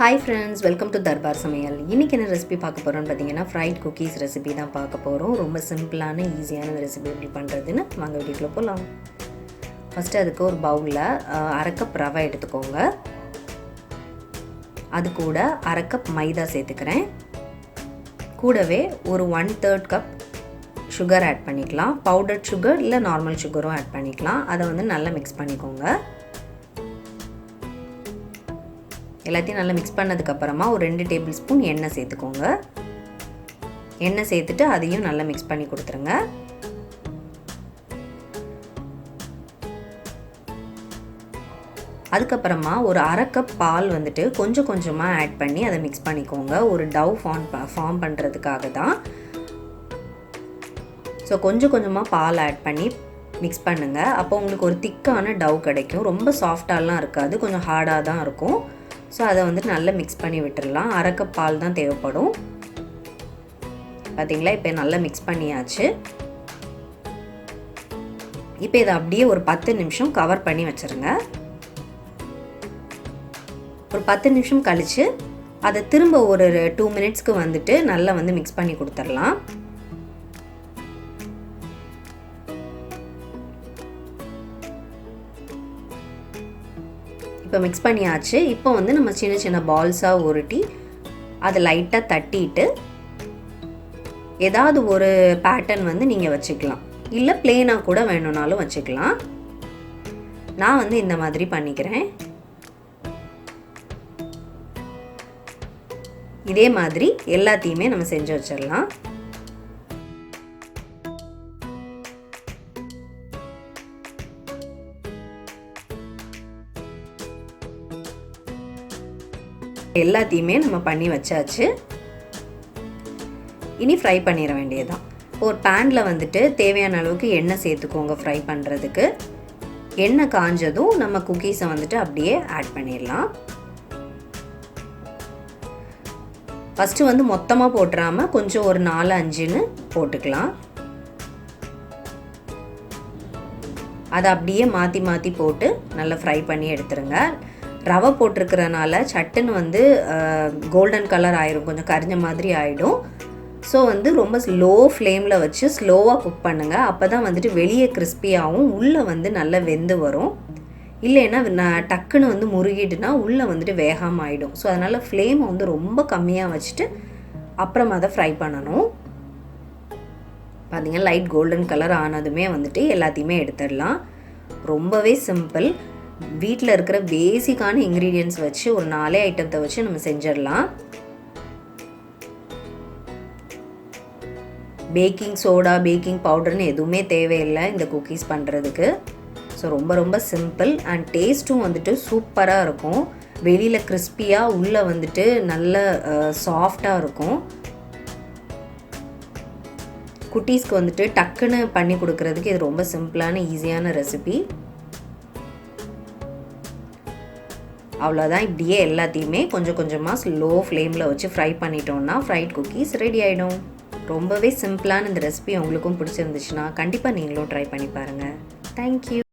Hi friends, welcome to Darbar Samayal. இன்னைக்கு என்ன recipe பார்க்க போறோம்னு பாத்தீங்கன்னா fried cookies ரெசிபி தான் பார்க்க போறோம். ரொம்ப சிம்பிளான ஈஸியான ரெசிபி எப்படி பண்றதுன்னு வாங்க வீடியோக்குள்ள போலாம். ஃபர்ஸ்ட் அதுக்கு ஒரு பவுல்ல 1/2 கப் ரவை எடுத்துக்கோங்க. அது கூட 1/2 கப் மைதா சேர்த்துக்கிறேன். கூடவே ஒரு 1/3 கப் sugar ஆட் பண்ணிக்கலாம். பவுடர்ட் sugar இல்ல நார்மல் sugarரும் ஆட் பண்ணிக்கலாம். அதை வந்து நல்லா mix பண்ணிக்கோங்க. எல்லாத்தையும் நல்லா மிக்ஸ் பண்ணதுக்கு அப்புறமா ஒரு 2 டேபிள் ஸ்பூன் எண்ணெய் சேர்த்துக்கோங்க. எண்ணெய் சேர்த்துட்டு அதையும் நல்லா மிக்ஸ் பண்ணி கொடுத்துருங்க. அதுக்கப்புறமா ஒரு 1/2 கப் பால் வந்துட்டு கொஞ்சம் கொஞ்சமாக ஆட் பண்ணி அதை மிக்ஸ் பண்ணிக்கோங்க. ஒரு டவ் ஃபார்ம் பண்ணுறதுக்காக தான். ஸோ கொஞ்சம் கொஞ்சமாக பால் ஆட் பண்ணி மிக்ஸ் பண்ணுங்கள். அப்போ உங்களுக்கு ஒரு திக்கான டவ் கிடைக்கும். ரொம்ப சாஃப்டாலாம் இருக்காது, கொஞ்சம் ஹார்டாக தான் இருக்கும். ஸோ அதை வந்துட்டு நல்லா மிக்ஸ் பண்ணி விட்டுடலாம். 1/2 கப் பால் தான் தேவைப்படும். பார்த்தீங்களா, இப்போ நல்லா மிக்ஸ் பண்ணியாச்சு. இப்போ இதை அப்படியே ஒரு 10 நிமிஷம் கவர் பண்ணி வச்சுருங்க. ஒரு 10 நிமிஷம் கழித்து அதை திரும்ப ஒரு 2 மினிட்ஸ்க்கு வந்துட்டு நல்லா வந்து மிக்ஸ் பண்ணி கொடுத்துடலாம். இப்போ மிக்ஸ் பண்ணியாச்சு. இப்போ வந்து நம்ம சின்ன சின்ன பால்ஸாக உருட்டி அதை லைட்டாக தட்டிட்டு ஏதாவது ஒரு பேட்டர்ன் வந்து நீங்கள் வச்சுக்கலாம். இல்லை பிளெயினாக கூட வேணும்னாலும் வச்சுக்கலாம். நான் வந்து இந்த மாதிரி பண்ணிக்கிறேன். இதே மாதிரி எல்லாத்தையுமே நம்ம செஞ்சு வச்சிடலாம். எல்லாத்தையுமே நம்ம பண்ணி வச்சாச்சு. இனி ஃப்ரை பண்ணிட வேண்டியதுதான். ஒரு பேனில் வந்துட்டு தேவையான அளவுக்கு எண்ணெய் சேர்த்துக்கோங்க. ஃப்ரை பண்ணுறதுக்கு எண்ணெய் காஞ்சதும் நம்ம குக்கீஸை வந்துட்டு அப்படியே ஆட் பண்ணிடலாம். ஃபஸ்ட்டு வந்து மொத்தமாக போட்டுறாமல் கொஞ்சம் ஒரு 4-5ன்னு போட்டுக்கலாம். அதை அப்படியே மாற்றி மாற்றி போட்டு நல்லா ஃப்ரை பண்ணி எடுத்துருங்க. ரவை போட்டிருக்கிறனால சட்டுன்னு வந்து கோல்டன் கலர் ஆயிரும், கொஞ்சம் கரிஞ்ச மாதிரி ஆகிடும். ஸோ வந்து ரொம்ப லோ ஃப்ளேமில் வச்சு ஸ்லோவாக குக் பண்ணுங்கள். அப்போ தான் வந்துட்டு வெளியே கிறிஸ்பியாகவும் உள்ளே வந்து நல்லா வெந்து வரும். இல்லைன்னா டக்குன்னு வந்து முருகிட்டுனா உள்ளே வந்துட்டு வேகாமல் ஆகிடும். ஸோ அதனால் ஃப்ளேமை வந்து ரொம்ப கம்மியாக வச்சுட்டு அப்புறமா அதை ஃப்ரை பண்ணணும். பார்த்தீங்கன்னா லைட் கோல்டன் கலர் ஆனதுமே வந்துட்டு எல்லாத்தையுமே எடுத்துடலாம். ரொம்பவே சிம்பிள். வீட்டில் இருக்கிற பேசிக்கான இன்க்ரீடியன்ஸ் வச்சு ஒரு 4 ஐட்டத்தை வச்சு நம்ம செஞ்சிடலாம். பேக்கிங் சோடா, பேக்கிங் பவுடர்னு எதுவுமே தேவையில்லை இந்த குக்கீஸ் பண்ணுறதுக்கு. ஸோ ரொம்ப ரொம்ப சிம்பிள் அண்ட் டேஸ்ட்டும் வந்துட்டு சூப்பராக இருக்கும். வெளியில் கிறிஸ்பியாக உள்ளே வந்துட்டு நல்ல சாஃப்டாக இருக்கும். குட்டீஸ்க்கு வந்துட்டு டக்குன்னு பண்ணி கொடுக்கறதுக்கு இது ரொம்ப சிம்பிளான ஈஸியான ரெசிபி. அவ்வளோதான். இப்படியே எல்லாத்தையுமே கொஞ்சம் கொஞ்சமாக ஸ்லோ ஃப்ளேமில் வச்சு ஃப்ரை பண்ணிட்டோம்னா ஃப்ரைட் குக்கீஸ் ரெடி ஆகிடும். ரொம்பவே சிம்பிளான இந்த ரெசிபி உங்களுக்கும் பிடிச்சிருந்துச்சுன்னா கண்டிப்பாக நீங்களும் ட்ரை பண்ணி பாருங்கள். தேங்க்யூ.